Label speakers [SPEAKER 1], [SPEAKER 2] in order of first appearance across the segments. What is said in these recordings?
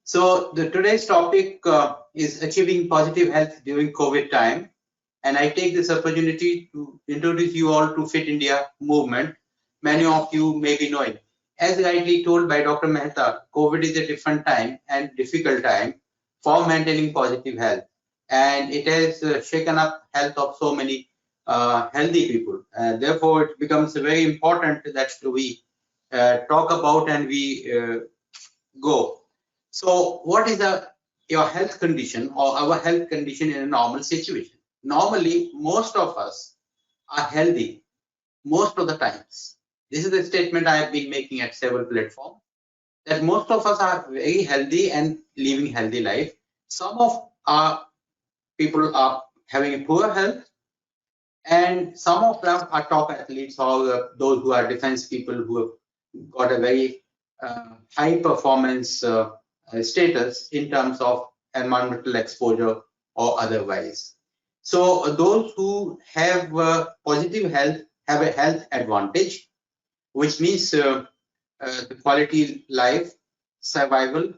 [SPEAKER 1] So today's topic is achieving positive health during COVID time. And I take this opportunity to introduce you all to Fit India movement. Many of you may be knowing. As rightly told by Dr. Mehta, COVID is a different time and difficult time for maintaining positive health. And it has shaken up health of so many healthy people. Therefore, it becomes very important that we talk about and we go. So what is your health condition or our health condition in a normal situation? Normally, most of us are healthy most of the times. This is a statement I have been making at several platforms, that most of us are very healthy and living healthy life. Some of our people are having a poor health, and some of them are top athletes or those who are defense people who have got a very high performance status in terms of environmental exposure or otherwise. So those who have positive health have a health advantage, which means the quality life, survival,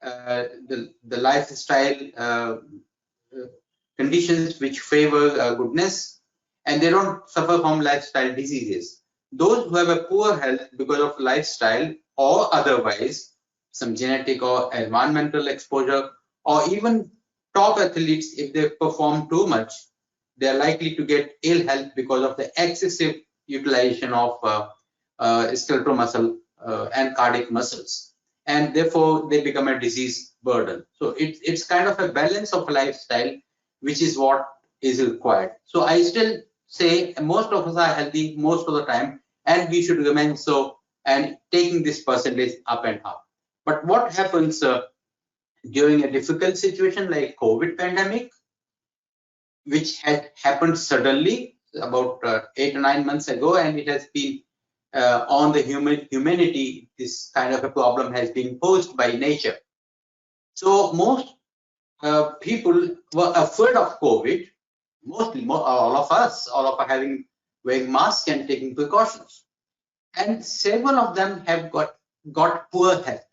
[SPEAKER 1] the lifestyle conditions which favor goodness, and they don't suffer from lifestyle diseases. Those who have a poor health because of lifestyle or otherwise, some genetic or environmental exposure, or even top athletes, if they perform too much, they are likely to get ill health because of the excessive utilization of skeletal muscle and cardiac muscles, and therefore they become a disease burden. So it's kind of a balance of lifestyle, which is what is required. So I still say most of us are healthy most of the time, and we should remain so, and taking this percentage up and up. But what happens during a difficult situation like COVID pandemic, which had happened suddenly about 8 or 9 months ago, and it has been on the humanity, this kind of a problem has been posed by nature. So most people were afraid of COVID, mostly all of us are wearing masks and taking precautions. And several of them have got poor health.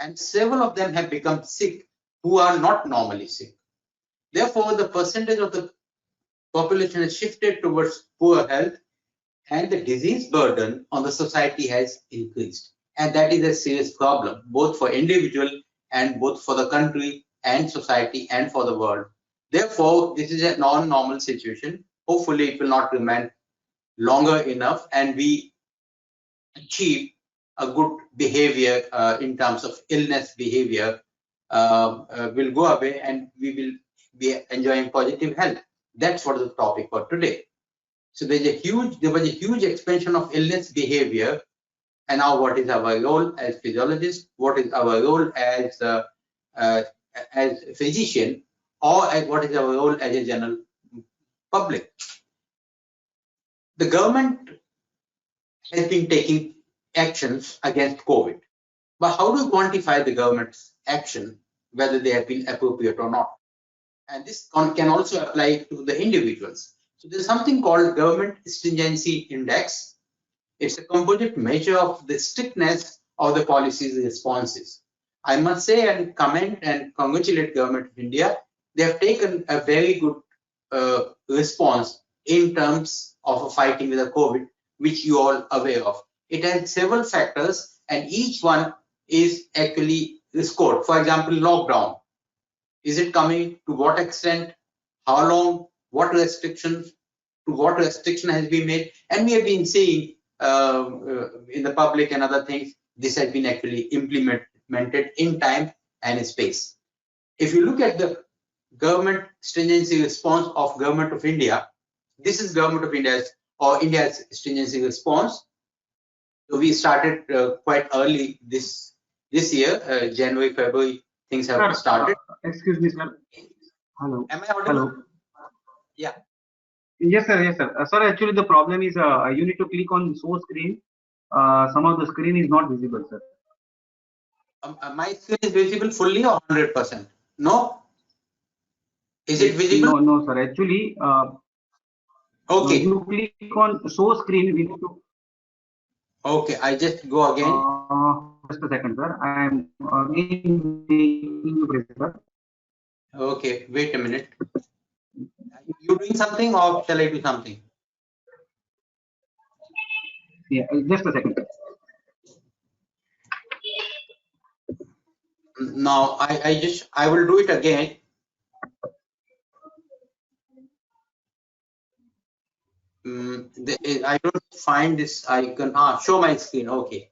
[SPEAKER 1] And several of them have become sick who are not normally sick. Therefore, the percentage of the population has shifted towards poor health, and the disease burden on the society has increased. And that is a serious problem, both for individual and both for the country and society and for the world. Therefore, this is a non-normal situation. Hopefully, it will not remain longer enough, and we achieve a good behavior in terms of illness behavior will go away, and we will be enjoying positive health. That's what is the topic for today. So there was a huge expansion of illness behavior, and now what is our role as physiologists? What is our role as a physician, or what is our role as a general public? The government has been taking actions against COVID, but how do you quantify the government's action, whether they have been appropriate or not? And this can also apply to the individuals. So there's something called Government Stringency Index. It's a composite measure of the strictness of the policy's responses. I must say and comment and congratulate Government of India. They have taken a very good response in terms of fighting with the COVID, which you all are aware of. It has several factors, and each one is actually scored. For example, lockdown. Is it coming? To what extent? How long? What restrictions? To what restriction has been made? And we have been seeing in the public and other things, this has been actually implemented in time and in space. If you look at the government stringency response of Government of India, this is Government of India's or India's stringency response. So we started quite early this year, January, February, things have started.
[SPEAKER 2] Excuse me, sir. Hello.
[SPEAKER 1] Am I audible?
[SPEAKER 2] Hello.
[SPEAKER 1] Yeah.
[SPEAKER 2] Yes, sir. Yes, sir. Sir, actually, the problem is you need to click on show screen. Some of the screen is not visible, sir.
[SPEAKER 1] My screen is visible fully or 100%? No? Is it visible?
[SPEAKER 2] No, sir. Actually,
[SPEAKER 1] okay.
[SPEAKER 2] You click on show screen. We need to.
[SPEAKER 1] Okay, I just go again.
[SPEAKER 2] Just a second, sir. I am again making you present, sir.
[SPEAKER 1] Okay, wait a minute. You doing something or shall I do something?
[SPEAKER 2] Yeah, just a second.
[SPEAKER 1] Now I will do it again. I don't find this icon. Show my screen. Okay.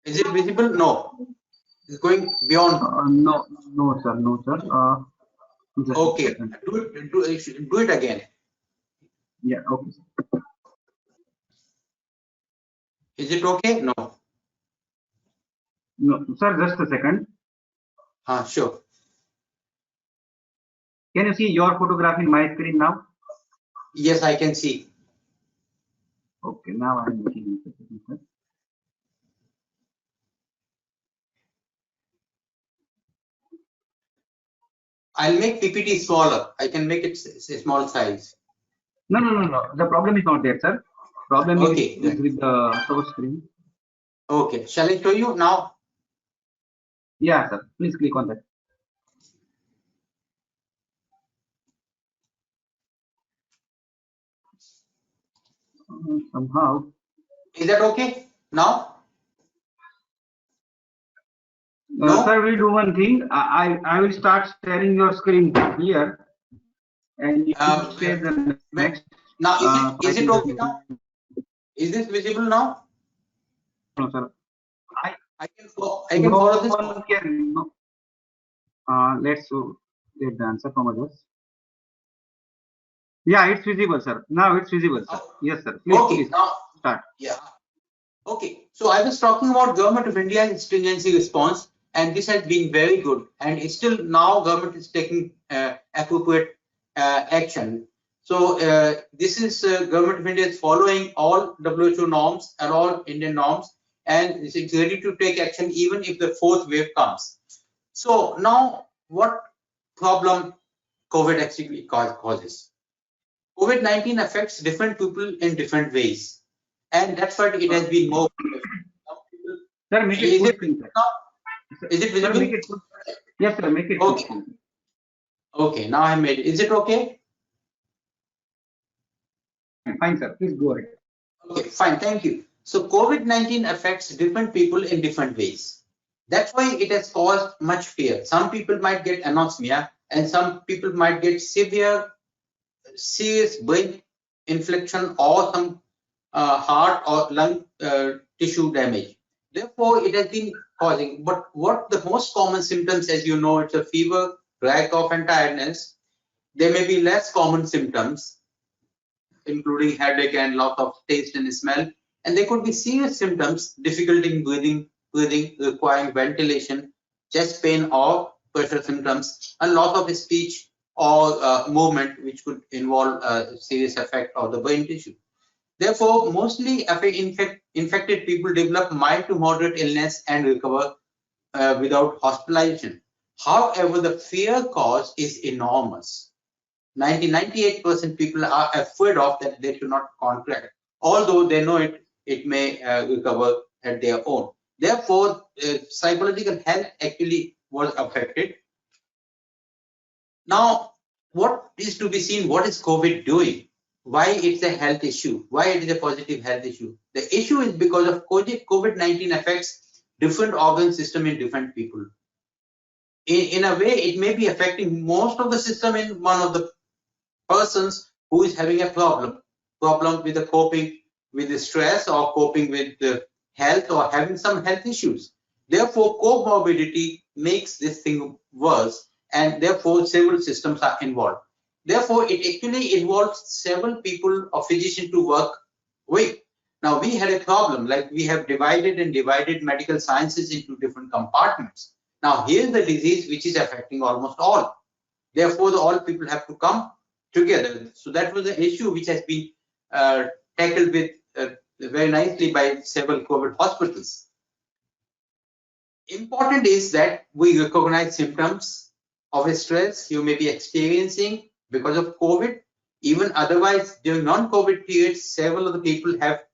[SPEAKER 1] Is it visible? No. It's going beyond.
[SPEAKER 2] No, sir. No, sir. Just a
[SPEAKER 1] Okay.
[SPEAKER 2] second.
[SPEAKER 1] Do it again.
[SPEAKER 2] Yeah. Okay. Sir.
[SPEAKER 1] Is it okay? No.
[SPEAKER 2] No, sir. Just a second.
[SPEAKER 1] Sure.
[SPEAKER 2] Can you see your photograph in my screen now?
[SPEAKER 1] Yes, I can see.
[SPEAKER 2] Okay. Now I am making it, sir.
[SPEAKER 1] I'll make PPT smaller. I can make it a small size.
[SPEAKER 2] No. The problem is not there, sir. Problem
[SPEAKER 1] Okay.
[SPEAKER 2] is with the source screen.
[SPEAKER 1] Okay. Shall I show you now?
[SPEAKER 2] Yeah, sir. Please click on that. Somehow.
[SPEAKER 1] Is that okay now? No?
[SPEAKER 2] Sir, we'll do one thing. I will start sharing your screen here, and you say the next.
[SPEAKER 1] Now is it okay
[SPEAKER 2] that
[SPEAKER 1] now? Is this visible now?
[SPEAKER 2] no, sir.
[SPEAKER 1] I can follow this.
[SPEAKER 2] One can, no. Let's get the answer from others. Yeah, it's visible, sir. Now it's visible, sir. Yes, sir. Please
[SPEAKER 1] Now
[SPEAKER 2] start.
[SPEAKER 1] Yeah. Okay. So I was talking about Government of India's stringency response, and this has been very good. And it's still now government is taking appropriate action. So this is Government of India is following all WHO norms and all Indian norms, and it's ready to take action even if the fourth wave comes. So now, what problem COVID actually causes? COVID-19 affects different people in different ways, and that's what it has been more.
[SPEAKER 2] Sir, make it full screen, sir.
[SPEAKER 1] Is it visible?
[SPEAKER 2] Sir, make it full. Yes, sir. Make it full screen.
[SPEAKER 1] Okay, now I made it. Is it okay?
[SPEAKER 2] Fine, sir. Please go ahead.
[SPEAKER 1] Okay, fine. Thank you. So COVID-19 affects different people in different ways. That's why it has caused much fear. Some people might get anosmia, and some people might get serious brain infection or some heart or lung tissue damage. Therefore, it has been causing. But what the most common symptoms, as you know, it's a fever, dry cough, and tiredness. There may be less common symptoms, including headache and loss of taste and smell. And there could be serious symptoms, difficulty in breathing, requiring ventilation, chest pain or pressure symptoms, and loss of speech or movement, which could involve a serious effect of the brain tissue. Therefore, mostly infected people develop mild to moderate illness and recover without hospitalization. However, the fear cause is enormous. 98% people are afraid of that they should not contract, although they know it may recover at their own. Therefore, psychological health actually was affected. Now, what is to be seen? What is COVID doing? Why it's a health issue? Why it is a positive health issue? The issue is because of COVID-19 affects different organ system in different people. In a way, it may be affecting most of the system in one of the persons who is having a problem with the coping with the stress or coping with the health or having some health issues. Therefore, comorbidity makes this thing worse, and therefore several systems are involved. Therefore, it actually involves several people or physicians to work with. Now, we had a problem, like we have divided medical sciences into different compartments. Now, here's the disease which is affecting almost all. Therefore, all people have to come together. So that was the issue which has been tackled with very nicely by several COVID hospitals. Important is that we recognize symptoms of stress you may be experiencing because of COVID. Even otherwise, during non-COVID periods, several of the people have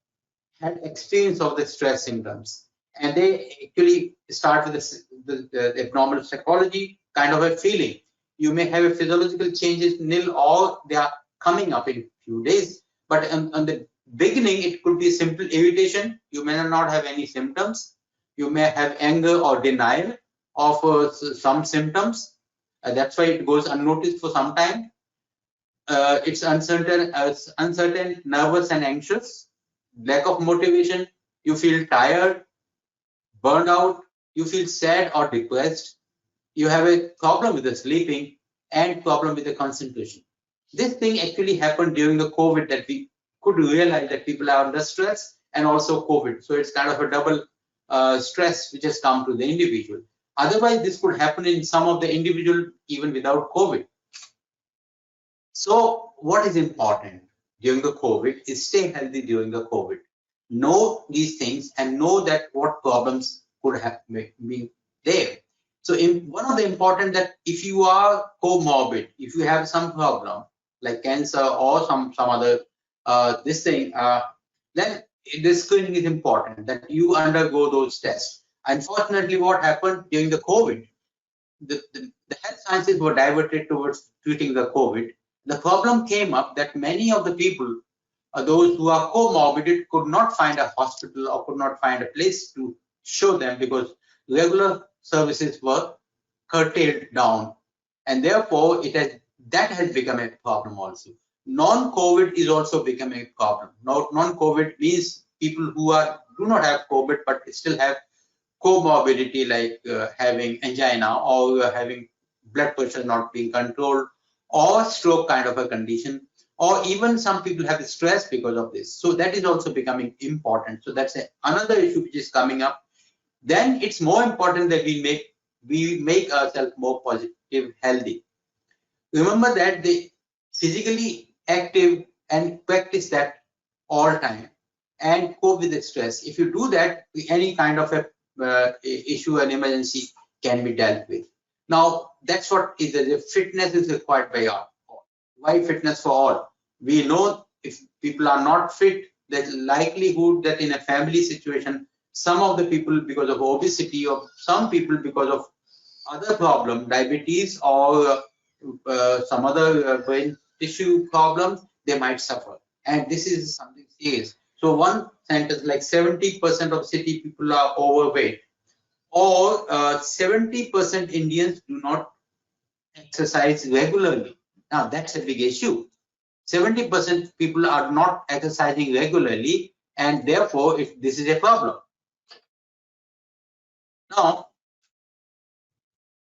[SPEAKER 1] had experience of the stress symptoms, and they actually start with the abnormal psychology kind of a feeling. You may have a physiological changes nil, or they are coming up in few days. But on the beginning, it could be simple irritation. You may not have any symptoms. You may have anger or denial of some symptoms. That's why it goes unnoticed for some time. It's uncertain, nervous, and anxious. Lack of motivation. You feel tired, burned out. You feel sad or depressed. You have a problem with the sleeping and problem with the concentration. This thing actually happened during the COVID, that we could realize that people are under stress and also COVID. So it's kind of a double stress which has come to the individual. Otherwise, this could happen in some of the individual even without COVID. So what is important during the COVID is stay healthy during the COVID. Know these things and know that what problems could have been there. So one of the important that if you are comorbid, if you have some problem like cancer or some other this thing, then this screening is important, that you undergo those tests. Unfortunately, what happened during the COVID, the health sciences were diverted towards treating the COVID. The problem came up that many of the people, those who are comorbid, could not find a hospital or could not find a place to show them because regular services were curtailed down, and therefore that has become a problem also. Non-COVID is also becoming a problem. Non-COVID means people who do not have COVID but still have comorbidity, like having angina or having blood pressure not being controlled, or stroke kind of a condition, or even some people have stress because of this. So that is also becoming important. So that's another issue which is coming up. Then it's more important that we make ourselves more positive, healthy. Remember that they physically active and practice that all time and cope with the stress. If you do that, any kind of a issue and emergency can be dealt with. Now that's what is the fitness is required by all. Why fitness for all? We know if people are not fit, there's likelihood that in a family situation, some of the people because of obesity, or some people because of other problem, diabetes or some other brain tissue problems, they might suffer. And this is something serious. So one sentence like 70% of city people are overweight, or 70% Indians do not exercise regularly. Now that's a big issue. 70% people are not exercising regularly, and therefore this is a problem. Now,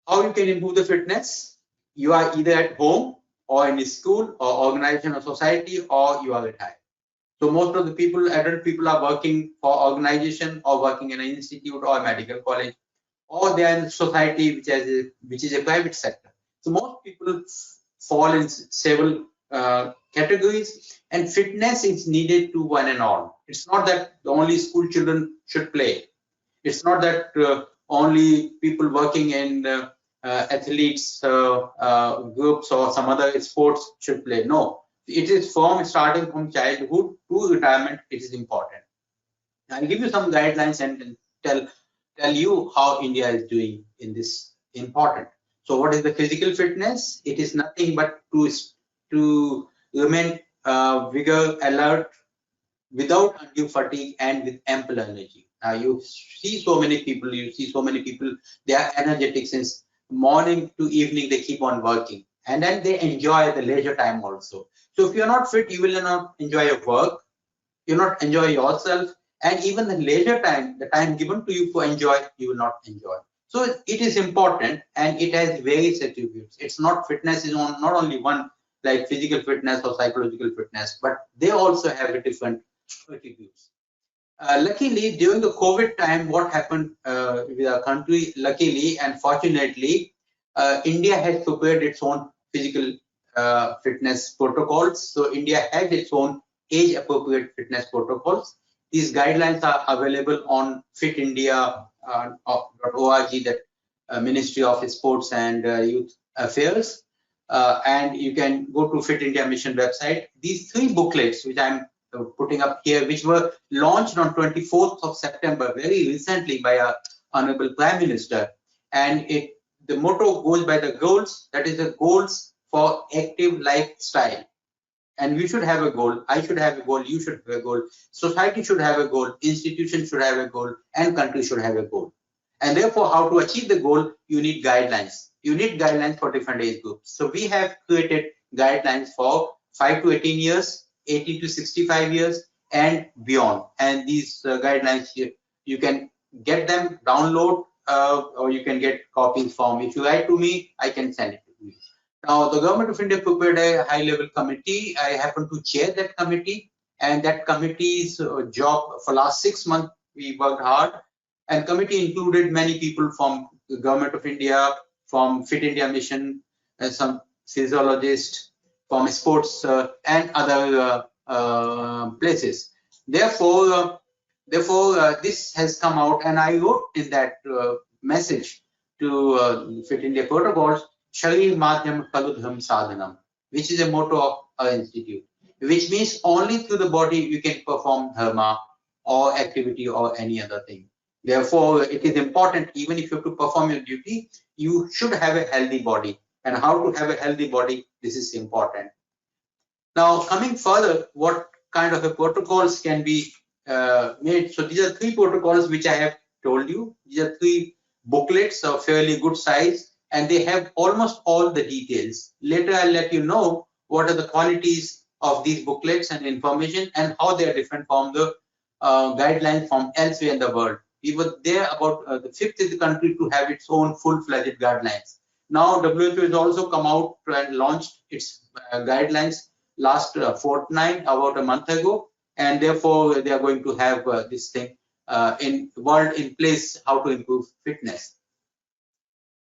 [SPEAKER 1] how you can improve the fitness? You are either at home or in a school or organization or society, or you are retired. So most of the people, adult people, are working for organization or working in an institute or a medical college, or they are in society which is a private sector. So most people fall in several categories, and fitness is needed to one and all. It's not that only school children should play. It's not that only people working in athletes groups or some other sports should play. No, it is starting from childhood to retirement. It is important. I'll give you some guidelines and tell you how India is doing in this important. So what is the physical fitness? It is nothing but to remain vigor, alert, without undue fatigue and with ample energy. Now you see so many people, they are energetic since morning to evening, they keep on working, and then they enjoy the leisure time also. So if you're not fit, you will not enjoy your work, you will not enjoy yourself, and even the leisure time, the time given to you for enjoy, you will not enjoy. So it is important, and it has various attributes. It's not fitness is not only one like physical fitness or psychological fitness, but they also have a different attributes. Luckily, during the COVID time, what happened with our country, luckily and fortunately, India has prepared its own physical fitness protocols. So India has its own age-appropriate fitness protocols. These guidelines are available on fitindia.org, that Ministry of Sports and Youth Affairs, and you can go to Fit India Mission website. These 3 booklets which I'm putting up here, which were launched on 24th of September, very recently by our Honorable Prime Minister, and the motto goes by the goals, that is the goals for active lifestyle. And we should have a goal, I should have a goal, you should have a goal, society should have a goal, institution should have a goal, and country should have a goal. And therefore, how to achieve the goal, you need guidelines. You need guidelines for different age groups. So we have created guidelines for 5 to 18 years, 18 to 65 years, and beyond. And these guidelines, you can get them, download, or you can get copies from. If you write to me, I can send it to you. Now, the Government of India prepared a high-level committee. I happen to chair that committee, and that committee's job for last 6 months, we worked hard. And committee included many people from the Government of India, from Fit India Mission, some physiologists, from sports and other places. Therefore, this has come out, and I wrote in that message to Fit India protocols, Sharir Madhyam Kaludham Sadhanam, which is a motto of our institute, which means only through the body you can perform dharma or activity or any other thing. Therefore, it is important, even if you have to perform your duty, you should have a healthy body. And how to have a healthy body, this is important. Now, coming further, what kind of a protocols can be made? So these are 3 protocols which I have told you. These are 3 booklets of fairly good size, and they have almost all the details. Later, I'll let you know what are the qualities of these booklets and information and how they are different from the guidelines from elsewhere in the world. We were there about the 5th is the country to have its own full-fledged guidelines. Now, WHO has also come out and launched its guidelines last fortnight, about a month ago, and therefore they are going to have this thing in place, how to improve fitness.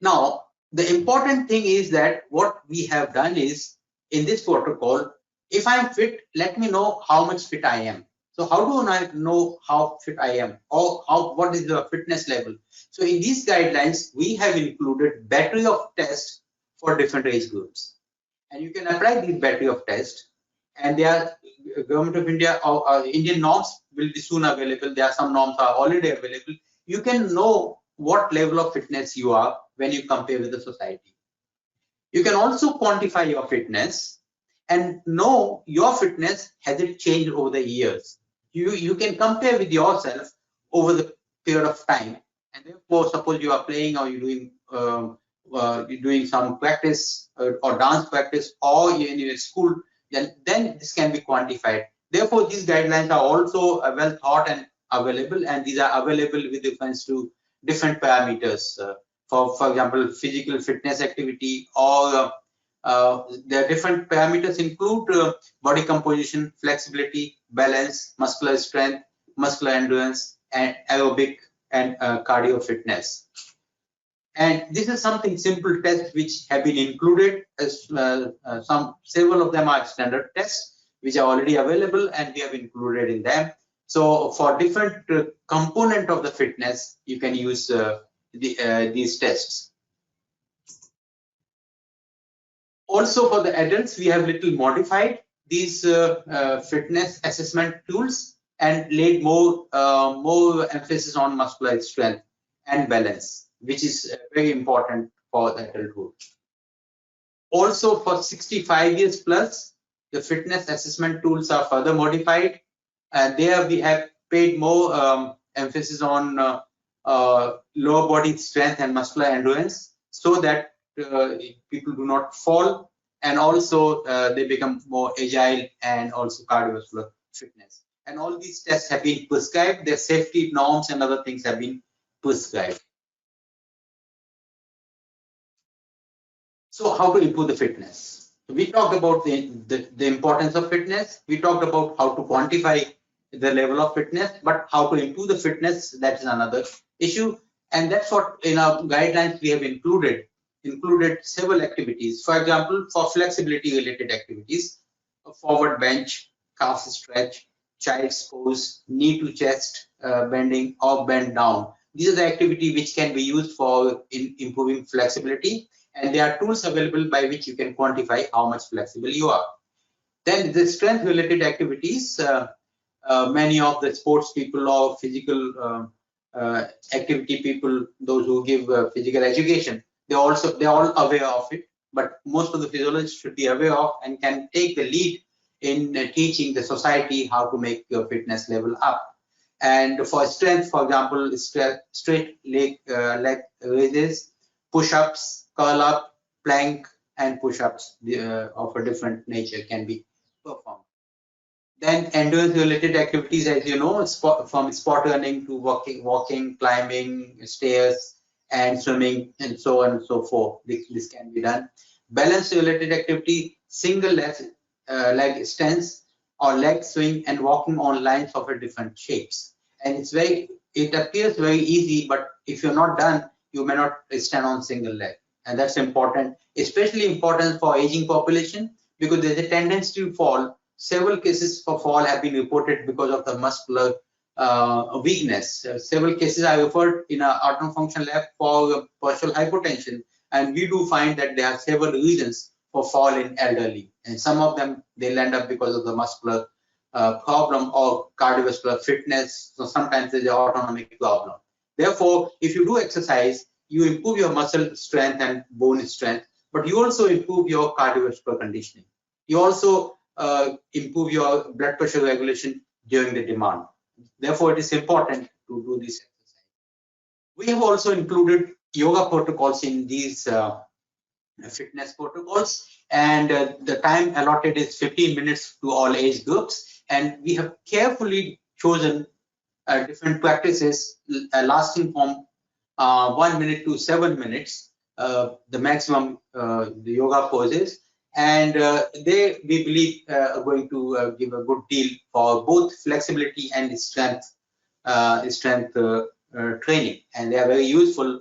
[SPEAKER 1] Now, the important thing is that what we have done is, in this protocol, if I am fit, let me know how much fit I am. So how do I know how fit I am, or what is the fitness level? So in these guidelines, we have included battery of tests for different age groups, and you can apply these battery of tests. And they are Government of India or Indian norms will be soon available. There are some norms are already available. You can know what level of fitness you are when you compare with the society. You can also quantify your fitness and know your fitness, has it changed over the years. You can compare with yourself over the period of time, and therefore, suppose you are playing or you're doing some practice or dance practice, or you're in your school, then this can be quantified. Therefore, these guidelines are also well thought and available, and these are available with reference to different parameters. For example, physical fitness activity, or their different parameters include body composition, flexibility, balance, muscular strength, muscular endurance, and aerobic and cardio fitness. And this is something simple tests which have been included, as several of them are standard tests which are already available, and we have included in them. So for different component of the fitness, you can use these tests. Also, for the adults, we have little modified these fitness assessment tools and laid more emphasis on muscular strength and balance, which is very important for the adulthood. Also, for 65 years plus, the fitness assessment tools are further modified, and there we have paid more emphasis on lower body strength and muscular endurance, so that people do not fall, and also they become more agile, and also cardiovascular fitness. And all these tests have been prescribed, their safety norms and other things have been prescribed. So how to improve the fitness? We talked about the importance of fitness. We talked about how to quantify the level of fitness, but how to improve the fitness, that is another issue. And that's what in our guidelines we have included several activities. For example, for flexibility related activities, a forward bench, calf stretch, child's pose, knee to chest bending, or bend down. These are the activity which can be used for improving flexibility. and there are tools available by which you can quantify how much flexible you are. Then the strength related activities, many of the sports people or physical activity people, those who give physical education, they're all aware of it, but most of the physiologists should be aware of and can take the lead in teaching the society how to make your fitness level up. And for strength, for example, straight leg raises, push-ups, curl up, plank, and push-ups of a different nature can be performed. Then endurance related activities, as you know, from sport running to walking, climbing stairs, and swimming, and so on and so forth. This can be done. Balance related activity, single leg stance or leg swing, and walking on lines of a different shapes. And it appears very easy, but if you're not done, you may not stand on single leg. And that's important, especially important for aging population, because there's a tendency to fall. Several cases for fall have been reported because of the muscular weakness. Several cases I referred in our autonomic function lab for partial hypotension, and we do find that there are several reasons for fall in elderly, and some of them they'll end up because of the muscular problem or cardiovascular fitness. So sometimes there's an autonomic problem. Therefore, if you do exercise, you improve your muscle strength and bone strength, but you also improve your cardiovascular conditioning. You also improve your blood pressure regulation during the demand. Therefore, it is important to do this exercise. We have also included yoga protocols in these fitness protocols, and the time allotted is 15 minutes to all age groups, and we have carefully chosen different practices lasting from 1 minute to 7 minutes, the maximum the yoga poses, and we believe are going to give a good deal for both flexibility and strength training, and they are very useful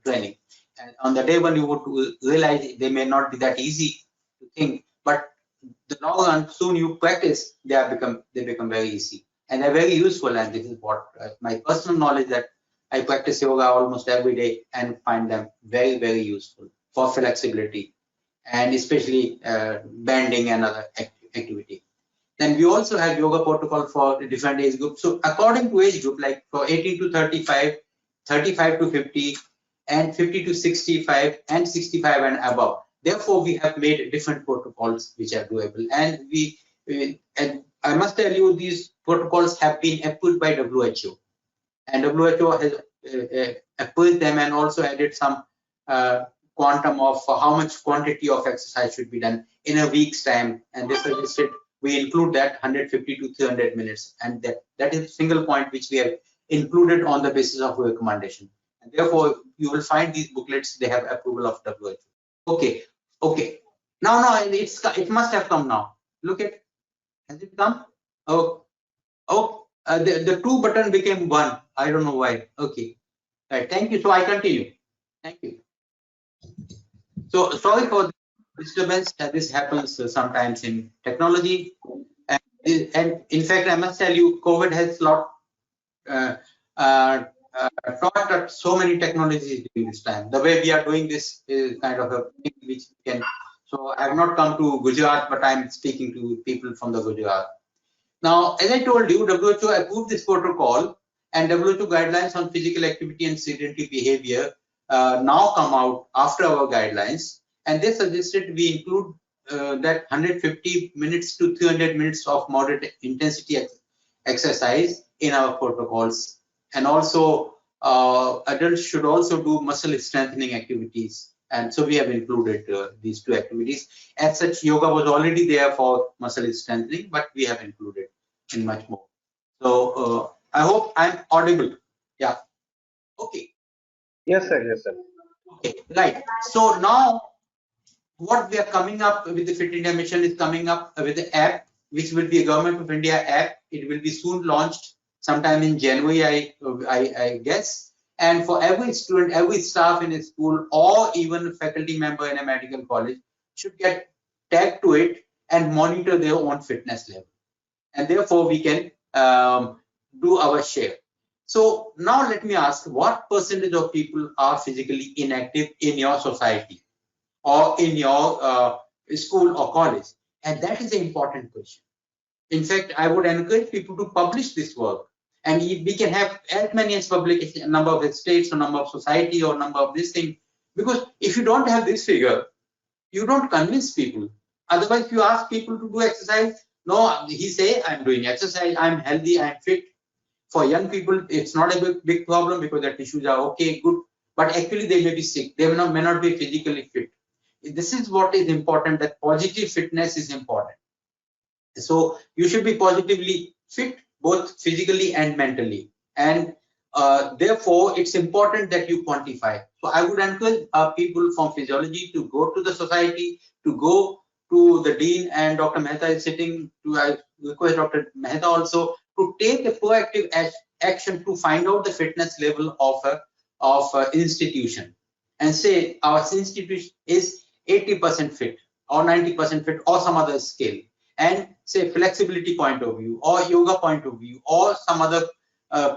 [SPEAKER 1] training. And on the day when you would realize they may not be that easy to think, but the long run, soon you practice, they become very easy, and they're very useful. And this is what my personal knowledge, that I practice yoga almost every day and find them very, very useful for flexibility and especially bending and other activity. Then we also have yoga protocol for different age groups. So according to age group, like for 18 to 35, 35 to 50, and 50 to 65, and 65 and above. Therefore, we have made different protocols which are doable. And I must tell you, these protocols have been approved by WHO. And WHO has approved them and also added some quantum of how much quantity of exercise should be done in a week's time. And they suggested we include that 150 to 300 minutes. And that is a single point which we have included on the basis of recommendation. And therefore, you will find these booklets, they have approval of WHO. Okay. Now it must have come now. Look at, has it come? The 2 button became 1. I don't know why. Okay. Right. Thank you. So I continue. Thank you. So sorry for the disturbance. This happens sometimes in technology. And in fact, I must tell you, COVID has taught us so many technologies during this time. The way we are doing this is kind of a thing which we can. So I have not come to Gujarat, but I'm speaking to people from the Gujarat. Now, as I told you, WHO approved this protocol, and WHO guidelines on physical activity and sedentary behavior now come out after our guidelines, and they suggested we include that 150 minutes to 300 minutes of moderate intensity exercise in our protocols. And also, adults should also do muscle strengthening activities. And so we have included these 2 activities. As such, yoga was already there for muscle strengthening, but we have included in much more. So I hope I'm audible. Yeah. Okay.
[SPEAKER 2] Yes, sir. Yes, sir.
[SPEAKER 1] Okay. Right. So now, what we are coming up with the Fit India mission is coming up with the app, which will be a Government of India app. It will be soon launched sometime in January, I guess. And for every student, every staff in a school, or even faculty member in a medical college should get tagged to it and monitor their own fitness level. And therefore, we can do our share. So now let me ask, what percentage of people are physically inactive in your society or in your school or college? And that is an important question. In fact, I would encourage people to publish this work, and we can have as many as publication, number of states or number of society or number of this thing. Because if you don't have this figure, you don't convince people. Otherwise, you ask people to do exercise. No, he say, I'm doing exercise, I'm healthy, I'm fit. For young people, it's not a big problem because their tissues are okay, good. But actually, they may be sick. They may not be physically fit. This is what is important, that positive fitness is important. So you should be positively fit, both physically and mentally. And therefore, it's important that you quantify. So I would encourage people from physiology to go to the society, to go to the dean, and Dr. Mehta is sitting. I request Dr. Mehta also to take a proactive action to find out the fitness level of institution, and say our institution is 80% fit or 90% fit or some other scale, and say flexibility point of view or yoga point of view or some other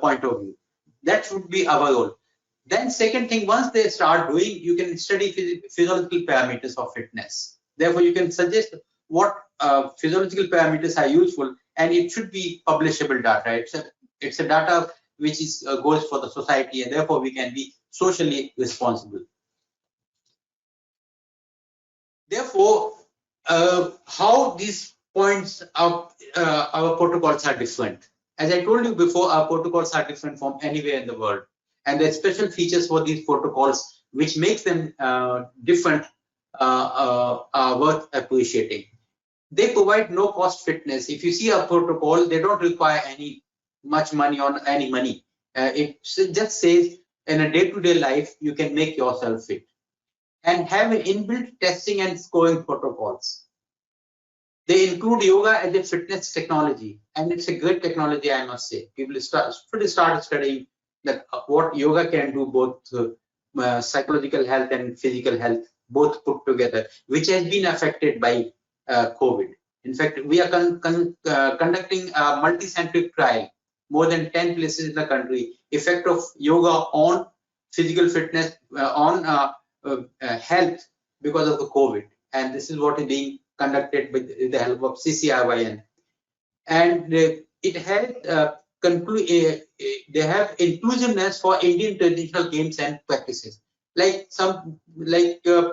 [SPEAKER 1] point of view. That should be our role. Then second thing, once they start doing, you can study physiological parameters of fitness. Therefore, you can suggest what physiological parameters are useful, and it should be publishable data. It's a data which is goes for the society, and therefore we can be socially responsible. Therefore, how these points of our protocols are different. As I told you before, our protocols are different from anywhere in the world, and there are special features for these protocols which makes them different, are worth appreciating. They provide no cost fitness. If you see a protocol, they don't require any much money or any money. It just says in a day-to-day life you can make yourself fit, and have inbuilt testing and scoring protocols. They include yoga as a fitness technology, and it's a great technology, I must say. People should start studying that what yoga can do, both psychological health and physical health, both put together, which has been affected by COVID. In fact, we are conducting a multi-centric trial, more than 10 places in the country, effect of yoga on physical fitness, on health because of the COVID. And this is what is being conducted with the help of CCIYN. And it has they have inclusiveness for Indian traditional games and practices. Like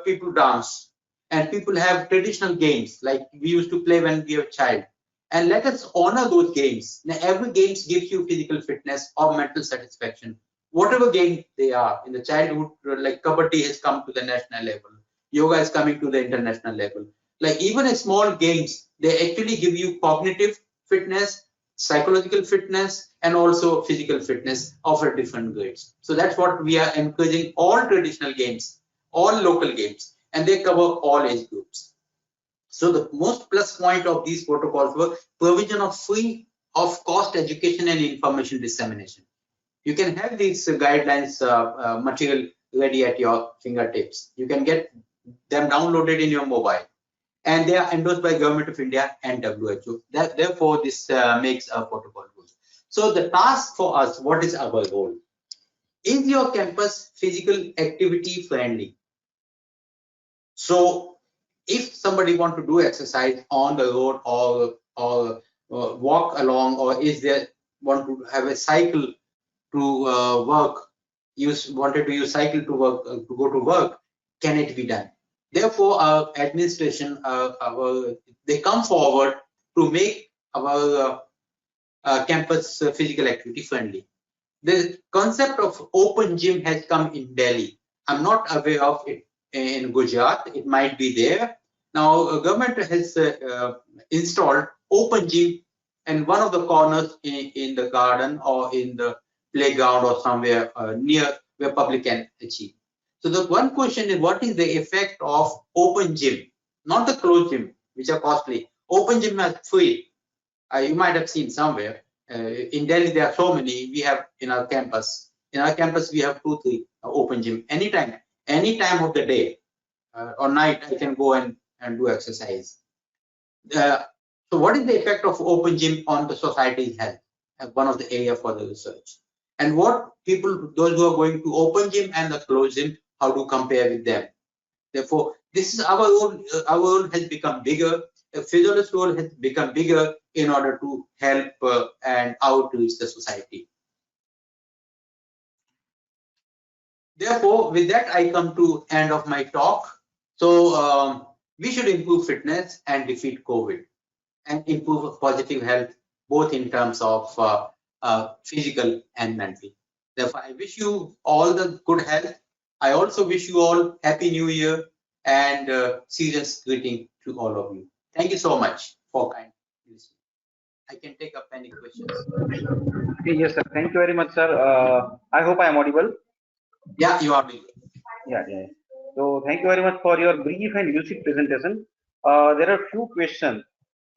[SPEAKER 1] people dance, and people have traditional games like we used to play when we were a child. And let us honor those games. Now, every game gives you physical fitness or mental satisfaction. Whatever game they are, in the childhood, like kabaddi has come to the national level, yoga is coming to the international level. Like even a small games, they actually give you cognitive fitness, psychological fitness, and also physical fitness of a different grades. So that's what we are encouraging, all traditional games, all local games, and they cover all age groups. So the most plus point of these protocols were provision of free of cost education and information dissemination. You can have these guidelines material ready at your fingertips. You can get them downloaded in your mobile, and they are endorsed by Government of India and WHO. Therefore, this makes a protocol good. So the task for us, what is our goal? Is your campus physical activity friendly? So if somebody want to do exercise on the road or walk along, or is there want to have a cycle to work, wanted to use cycle to work, to go to work, can it be done? Therefore, our administration, they come forward to make our campus physical activity friendly. The concept of open gym has come in Delhi. I'm not aware of it in Gujarat. It might be there. Now, government has installed open gym in one of the corners in the garden or in the playground or somewhere near where public can achieve. So the one question is, what is the effect of open gym? Not the closed gym, which are costly. Open gym is free. You might have seen somewhere. In Delhi, there are so many. We have in our campus. In our campus, we have 2-3 open gym. Any time of the day or night, I can go and do exercise. So what is the effect of open gym on the society's health? One of the area for the research. and what people, those who are going to open gym and the closed gym, how to compare with them. Therefore, this is our role has become bigger. The physiologist role has become bigger in order to help and outreach the society. Therefore, with that, I come to end of my talk. So we should improve fitness and defeat COVID, and improve positive health, both in terms of physical and mental. Therefore, I wish you all the good health. I also wish you all Happy New Year and serious greeting to all of you. Thank you so much for kind listening. I can take up any questions.
[SPEAKER 2] Okay, yes, sir. Thank you very much, sir. I hope I am audible.
[SPEAKER 1] Yeah, you are me.
[SPEAKER 2] Yeah. So thank you very much for your brief and lucid presentation. There are few questions.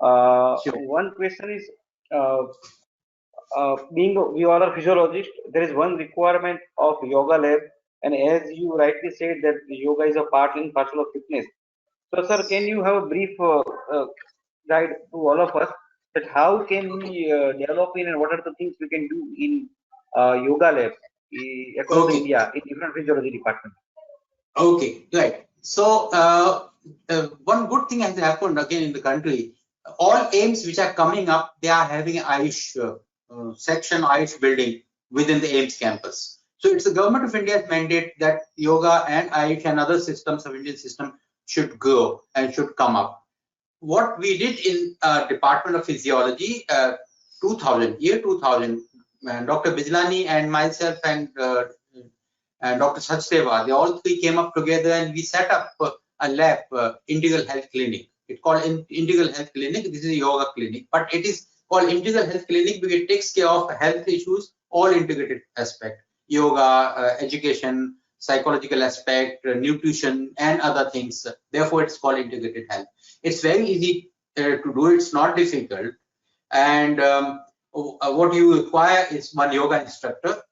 [SPEAKER 1] Sure.
[SPEAKER 2] One question is, uh, being we all are physiologists, there is one requirement of yoga lab, and as you rightly said that yoga is a part and parcel of fitness. So, sir, can you have a brief guide to all of us that how can we develop in and what are the things we can do in yoga labs across the
[SPEAKER 1] Okay.
[SPEAKER 2] India in different physiology departments?
[SPEAKER 1] Okay, right. So one good thing has happened again in the country. All aims which are coming up, they are having an Ayush section, Ayush building within the AIMS campus. So it's the government of India's mandate that yoga and Ayush and other systems of Indian system should grow and should come up. What we did in Department of Physiology, 2000, Dr. Bijlani and myself and Dr. Sachdeva, they all three came up together and we set up a lab, Integral Health Clinic. It's called Integral Health Clinic. This is a yoga clinic, but it is called Integral Health Clinic because it takes care of health issues, all integrated aspect, yoga, education, psychological aspect, nutrition, and other things. Therefore, it's called integrated health. It's very easy to do. It's not difficult. And what you require is one yoga instructor.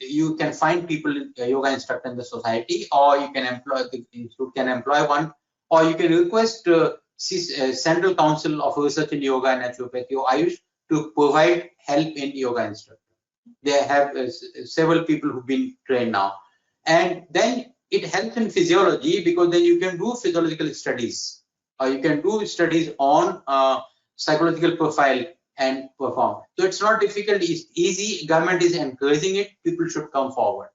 [SPEAKER 1] You can find people, yoga instructor in the society, or you can employ, the institute can employ one, or you can request Central Council of Research in Yoga and Naturopathy, or Ayush, to provide help in yoga instructor. They have several people who've been trained now. And then it helps in physiology because then you can do physiological studies, or you can do studies on psychological profile and perform. So it's not difficult, it's easy. Government is encouraging it, people should come forward.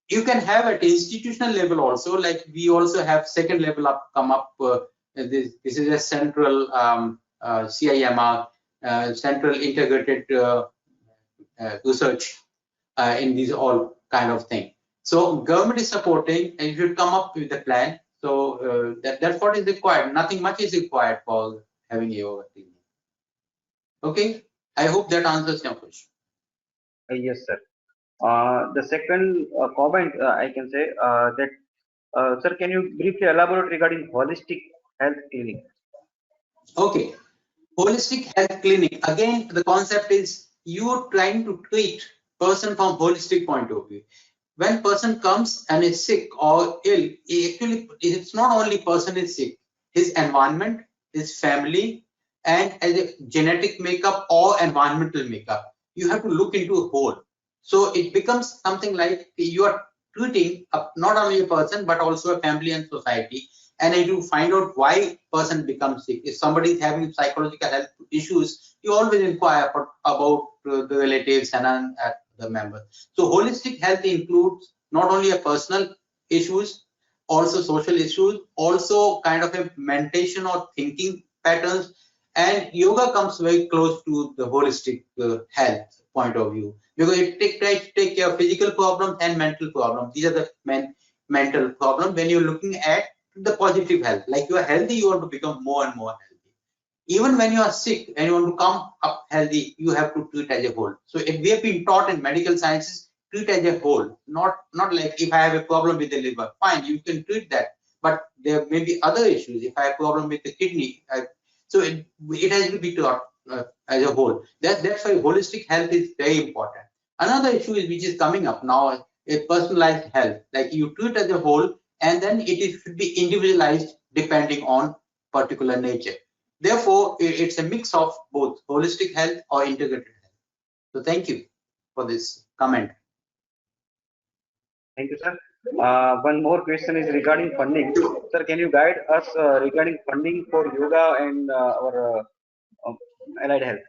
[SPEAKER 1] You can have at institutional level also, like we also have second level up come up. This is a central CIMR, central integrated research in these all kind of thing. So government is supporting and you should come up with a plan. So that's what is required. Nothing much is required for having a yoga clinic. Okay, I hope that answers your question.
[SPEAKER 2] Yes, sir. The second comment I can say that, sir, can you briefly elaborate regarding holistic health clinic?
[SPEAKER 1] Okay, holistic health clinic. Again, the concept is you are trying to treat person from holistic point of view. When person comes and is sick or ill, actually it's not only person is sick, his environment, his family, and as a genetic makeup or environmental makeup, you have to look into a whole. So it becomes something like you are treating not only a person but also a family and society, and you find out why person becomes sick. If somebody is having psychological health issues, you always inquire about the relatives and the members. So holistic health includes not only a personal issues, also social issues, also kind of a mentation or thinking patterns, and yoga comes very close to the holistic health point of view because it tries to take care of physical problems and mental problems. These are the mental problems. When you're looking at the positive health, like you are healthy, you want to become more and more healthy. Even when you are sick and you want to come up healthy, you have to treat as a whole. So if we have been taught in medical sciences, treat as a whole, not like if I have a problem with the liver, fine, you can treat that, but there may be other issues. If I have a problem with the kidney, so it has to be taught as a whole. That's why holistic health is very important. Another issue is which is coming up now, a personalized health, like you treat as a whole, and then should be individualized depending on particular nature. Therefore, it's a mix of both holistic health or integrated health. So thank you. for this comment.
[SPEAKER 2] Thank you, sir. One more question is regarding funding. Sir, can you guide us regarding funding for yoga and our allied health?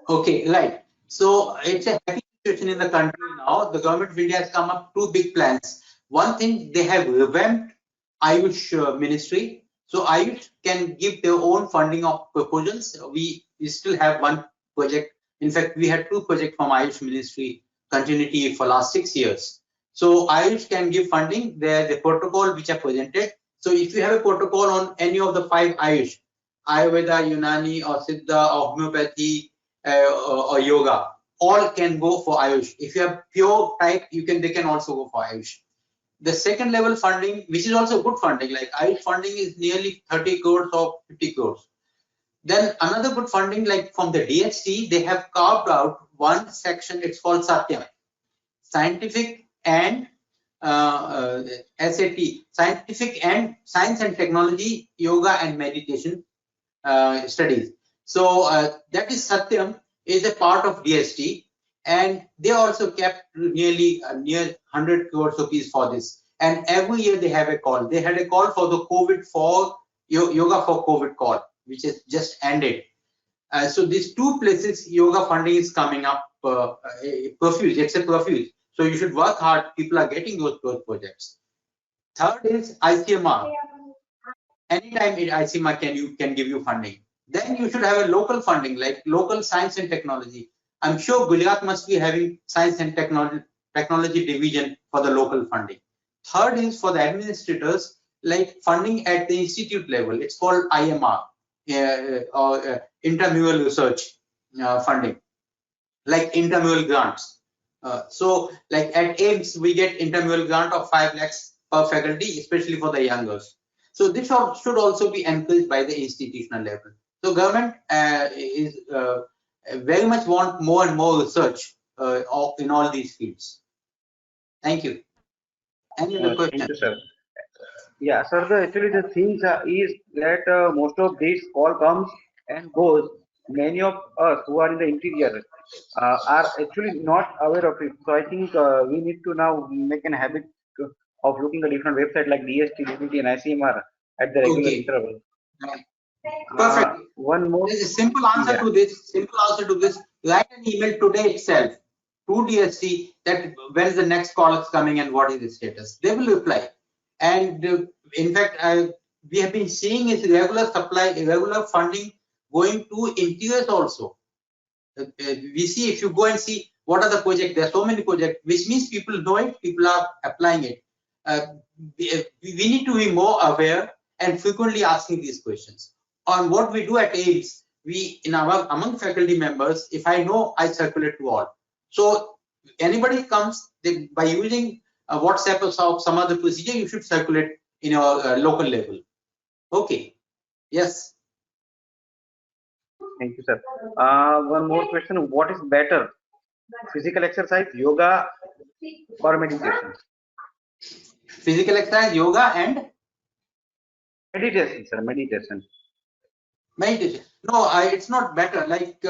[SPEAKER 1] Okay, right. So it's a happy situation in the country now. The government of India has come up two big plans. One thing, they have revamped Ayush ministry. So Ayush can give their own funding of proposals. We still have one project. In fact, we had two projects from Ayush ministry continuity for last 6 years. So Ayush can give funding. The protocol which are presented. So if you have a protocol on any of the 5 Ayush, Ayurveda, Unani, or Siddha, or homeopathy, or yoga, all can go for Ayush. If you have pure type, they can also go for Ayush. The second level funding, which is also good funding, like Ayush funding is nearly 30 crores or 50 crores. Then another good funding, like from the DHT, they have carved out one section, it's called Satyam, scientific and SAT, scientific and science and technology, yoga and meditation studies. So that is Satyam is a part of DST, and they also kept nearly near 100 crores rupees for this. And every year they have a call. They had a call for the COVID for yoga for COVID call, which has just ended. So these two places, yoga funding is coming up profuse. It's a profuse. So you should work hard. People are getting those projects. Third is ICMR. Anytime ICMR can give you funding. Then you should have a local funding, like local science and technology. I'm sure Gujarat must be having science and technology division for the local funding. Third is for the administrators, like funding at the institute level. It's called IMR, or intramural research funding, like intramural grants. So like at AIMS, we get intramural grant of 5 lakhs per faculty, especially for the youngers. So this should also be encouraged by the institutional level. So government is very much want more and more research in all these fields. Thank you. Any other question?
[SPEAKER 2] Thank you, sir. Yeah, sir. Actually, the thing is that most of this call comes and goes. Many of us who are in the interior are actually not aware of it. So I think we need to now make an habit of looking at different websites like DST, DBT, and ICMR at the regular interval.
[SPEAKER 1] Perfect.
[SPEAKER 2] One more.
[SPEAKER 1] There's a simple answer to this. Simple answer to this. Write an email today itself to DST that when is the next call is coming and what is the status. They will reply. And in fact, we have been seeing is regular supply, regular funding going to interiors also. We see, if you go and see what are the projects, there are so many projects, which means people know it, people are applying it. We need to be more aware and frequently asking these questions. On what we do at AIMS, we among faculty members, if I know, I circulate to all. So anybody comes, by using WhatsApp or some other procedure, you should circulate in your local level. Okay. Yes.
[SPEAKER 2] Thank you, sir. One more question. What is better, physical exercise, yoga, or meditation?
[SPEAKER 1] Physical exercise, yoga, and
[SPEAKER 2] meditation, sir. Meditation.
[SPEAKER 1] Meditation. No, it's not better. Like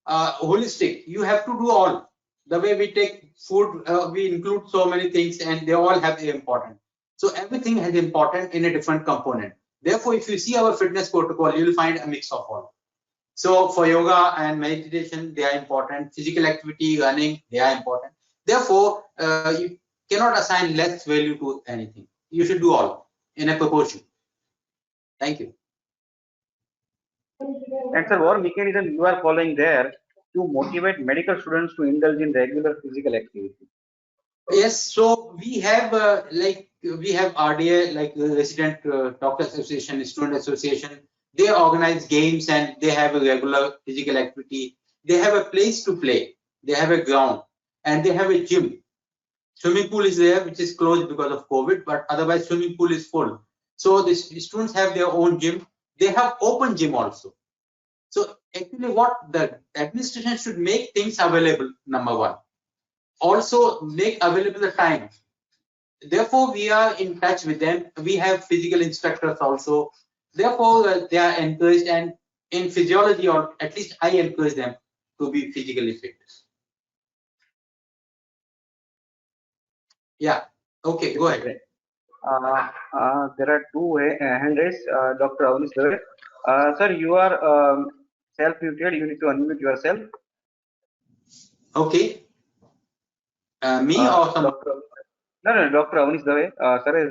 [SPEAKER 1] holistic, you have to do all. The way we take food, we include so many things, and they all have their important. So everything has important in a different component. Therefore, if you see our fitness protocol, you will find a mix of all. So for yoga and meditation, they are important. Physical activity, running, they are important. Therefore, you cannot assign less value to anything. You should do all in a proportion. Thank you.
[SPEAKER 2] And sir, what mechanism you are following there to motivate medical students to indulge in regular physical activity?
[SPEAKER 1] Yes, so we have we have RDA, like Resident Doctor Association, Student Association. They organize games and they have a regular physical activity. They have a place to play. They have a ground and they have a gym. Swimming pool is there, which is closed because of COVID, but otherwise swimming pool is full. So the students have their own gym. They have open gym also. So actually what the administration should make things available, number one. Also make available the time. Therefore, we are in touch with them. We have physical instructors also. Therefore, they are encouraged, and in physiology, or at least I encourage them to be physically fit. Yeah. Okay, go ahead.
[SPEAKER 2] Great. There are two hand raised. Dr. Avnish Dave. Sir, you are self-muted. You need to unmute yourself.
[SPEAKER 1] Okay. Me or some?
[SPEAKER 2] Dr. No, Dr. Avnish Dave. Sir has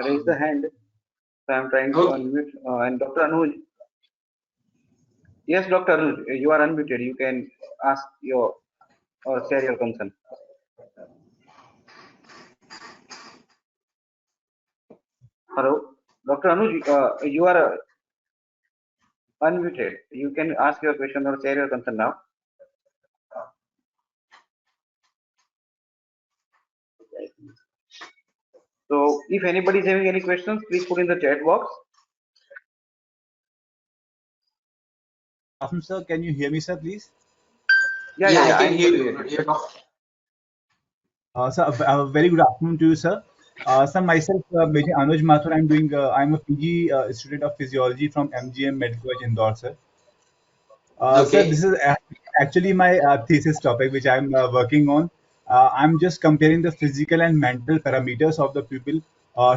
[SPEAKER 2] raised the hand. So I'm trying to
[SPEAKER 1] Okay.
[SPEAKER 2] unmute. And Dr. Anuj. Yes, Dr. Anuj, you are unmuted. You can ask your or share your concern. Hello, Dr. Anuj. You are unmuted. You can ask your question or share your concern now. So if anybody is having any questions, please put in the chat box.
[SPEAKER 3] Awesome, sir. Can you hear me, sir, please?
[SPEAKER 1] Yeah, I
[SPEAKER 2] Yeah.
[SPEAKER 1] can
[SPEAKER 2] I'm
[SPEAKER 1] hear
[SPEAKER 2] able to
[SPEAKER 1] you.
[SPEAKER 2] hear you.
[SPEAKER 3] Sir, a very good afternoon to you, sir. Sir, myself, Major Anuj Mathur, I'm a PG student of physiology from MGM Medical College Indore, sir. Sir, this
[SPEAKER 1] Okay.
[SPEAKER 3] is actually my thesis topic, which I'm working on. I'm just comparing the physical and mental parameters of the people,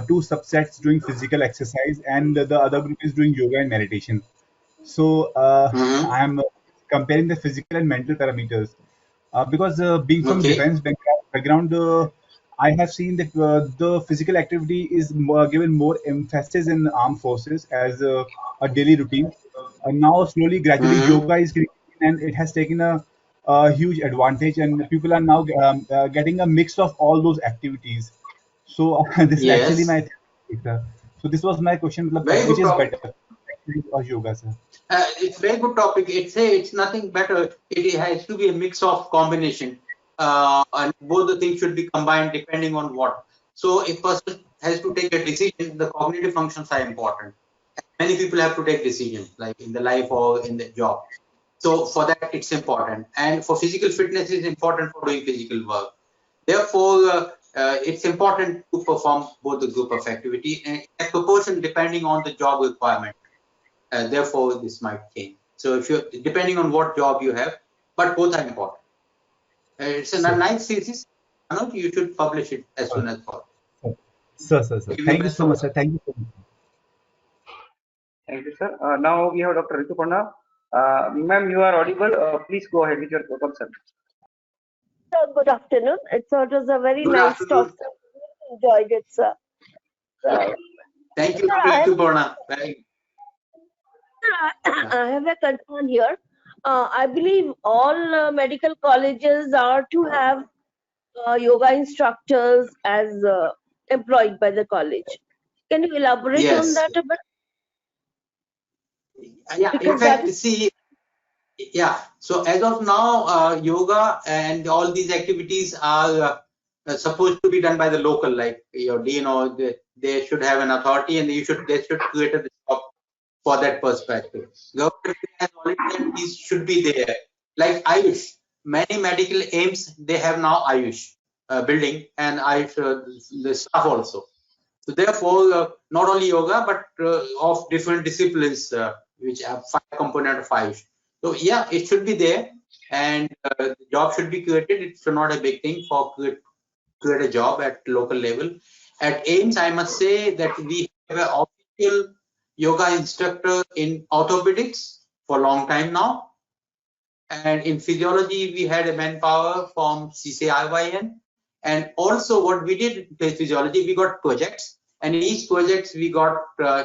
[SPEAKER 3] two subsets doing physical exercise, and the other group is doing yoga and meditation. So
[SPEAKER 1] Mm-hmm.
[SPEAKER 3] I'm comparing the physical and mental parameters because being from
[SPEAKER 1] Okay.
[SPEAKER 3] defense background, I have seen that the physical activity is given more emphasis in armed forces as a daily routine. Now, slowly, gradually,
[SPEAKER 1] Mm-hmm.
[SPEAKER 3] yoga is creating, and it has taken a huge advantage, and people are now getting a mix of all those activities. So this is actually
[SPEAKER 1] Yes.
[SPEAKER 3] my theory, sir. So this was my question, matlab,
[SPEAKER 1] Very
[SPEAKER 3] which
[SPEAKER 1] good
[SPEAKER 3] is
[SPEAKER 1] topic.
[SPEAKER 3] better, exercise or yoga, sir?
[SPEAKER 1] It's very good topic. It's nothing better. It has to be a mix of combination, and both the things should be combined depending on what. So if person has to take a decision, the cognitive functions are important. Many people have to take decisions, like in the life or in the job. So for that, it's important, and for physical fitness, it's important for doing physical work. Therefore, it's important to perform both the group of activity and a proportion depending on the job requirement. Therefore, this might change. So if you depending on what job you have, but both are important. It's a
[SPEAKER 3] Sir,
[SPEAKER 1] nice thesis. Anuj, you should publish it as
[SPEAKER 3] sir,
[SPEAKER 1] soon as possible.
[SPEAKER 3] sir.
[SPEAKER 1] Give you
[SPEAKER 3] Thank you
[SPEAKER 1] best
[SPEAKER 3] so
[SPEAKER 1] of
[SPEAKER 3] much,
[SPEAKER 1] luck.
[SPEAKER 3] sir. Thank you so much.
[SPEAKER 2] Thank you, sir. Now we have Dr. Rituparna. Ma'am, you are audible. Please go ahead with your concern.
[SPEAKER 4] Good afternoon. It was a very
[SPEAKER 1] Good
[SPEAKER 4] nice talk.
[SPEAKER 1] afternoon.
[SPEAKER 4] Sir. Enjoyed it, sir.
[SPEAKER 1] Okay.
[SPEAKER 4] So,
[SPEAKER 1] Thank you,
[SPEAKER 4] sir,
[SPEAKER 1] Dr. Rituparna. Very. Yeah.
[SPEAKER 4] I have a concern here. I believe all medical colleges are to have yoga instructors as employed by the college. Can you elaborate on
[SPEAKER 1] Yes.
[SPEAKER 4] that a bit?
[SPEAKER 1] Yeah. In
[SPEAKER 4] Because that
[SPEAKER 1] fact,
[SPEAKER 4] is
[SPEAKER 1] see, yeah. So as of now, yoga and all these activities are supposed to be done by the local, like your dean, or they should have an authority, and they should create a job for that perspective. Government has already said these should be there. Like Ayush, many medical aims they have now Ayush building and Ayush the staff also. So therefore, not only yoga but of different disciplines which have five component of Ayush. So yeah, it should be there, and the job should be created. It's not a big thing for create a job at local level. At AIMS, I must say that we have an official yoga instructor in orthopedics for a long time now. And in physiology, we had a manpower from CCIYN. And also what we did in physiology, we got projects. And in each projects, we got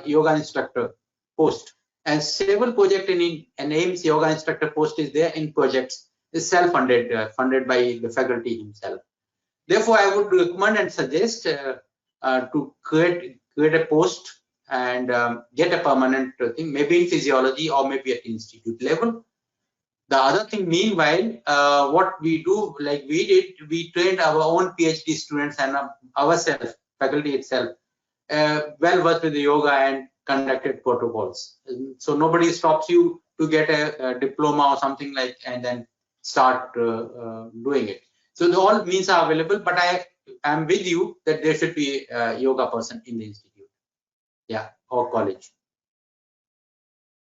[SPEAKER 1] yoga instructor post. And several project in an AIMS yoga instructor post is there in projects. Is self-funded, funded by the faculty himself. Therefore, I would recommend and suggest to create a post and get a permanent thing, maybe in physiology or maybe at institute level. The other thing, meanwhile, what we do, like we did, we trained our own PhD students and ourselves, faculty itself, well versed with the yoga and conducted protocols. So nobody stops you to get a diploma or something like, and then start doing it. So the all means are available, but I am with you that there should be a yoga person in the institute, yeah, or college.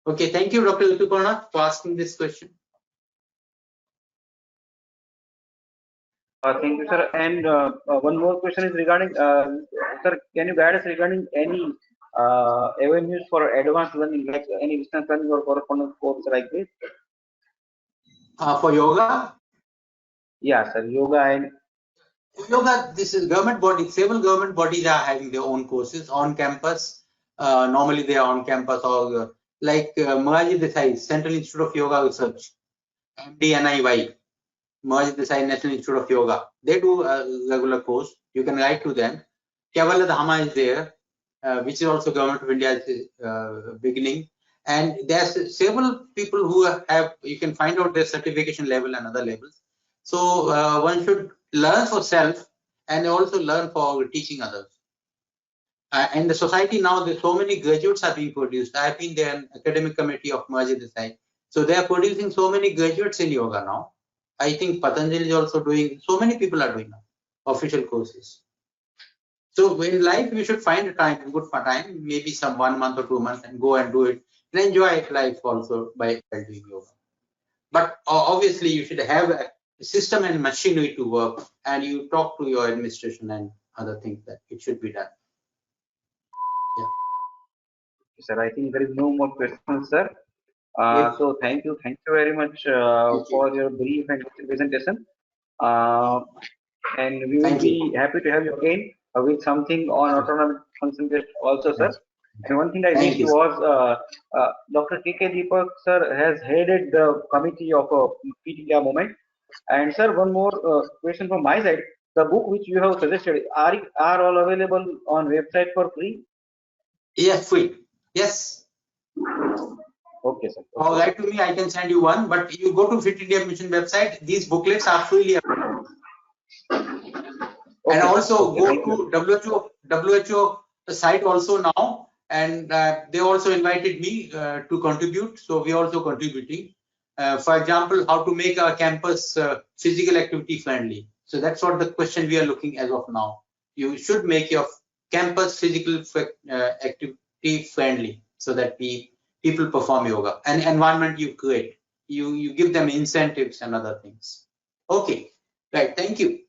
[SPEAKER 1] Okay, thank you, Dr. Rituparna, for asking this question.
[SPEAKER 2] Thank you, sir. And one more question is regarding, sir, can you guide us regarding any avenues for advanced learning, like any distance learning or correspondence course like this?
[SPEAKER 1] For yoga,
[SPEAKER 2] Yeah, sir. Yoga and
[SPEAKER 1] this is government body. Several government bodies are having their own courses on campus. Normally they are on campus, or like Moraji Desai, Central Institute of Yoga Research, MDNIY, Moraji Desai National Institute of Yoga. They do a regular course. You can write to them. Kevala Dhama is there, which is also Government of India's beginning. And there's several people who have, you can find out their certification level and other levels. So one should learn for self and also learn for teaching others. In the society now, there's so many graduates are being produced. I've been there in academic committee of Moraji Desai. So they are producing so many graduates in yoga now. I think Patanjali is also doing, so many people are doing now, official courses. So in life, we should find a time, good for time, maybe some 1 month or 2 months, and go and do it and enjoy life also by doing yoga. But obviously, you should have a system and machinery to work, and you talk to your administration and other things that it should be done. Yeah.
[SPEAKER 2] sir, I think there is no more questions, sir. So thank you very much for your brief and presentation. And we will be happy to have you again with something on autonomic function test also, sir. And one thing I missed was Dr. K.K. Deepak, sir, has headed the committee of Fit India movement. And sir, one more question from my side. The book which you have suggested, are all available on website for free?
[SPEAKER 1] Yes, free. Yes.
[SPEAKER 2] Okay, sir.
[SPEAKER 1] Or write to me, I can send you one. But you go to Fit India Mission website, these booklets are freely available. And also go to WHO site also now, and they also invited me to contribute. So we are also contributing. For example, how to make our campus physical activity friendly. So that's what the question we are looking as of now. You should make your campus physical activity friendly so that people perform yoga. And environment you create. You give them incentives and other things. Okay, right. Thank you.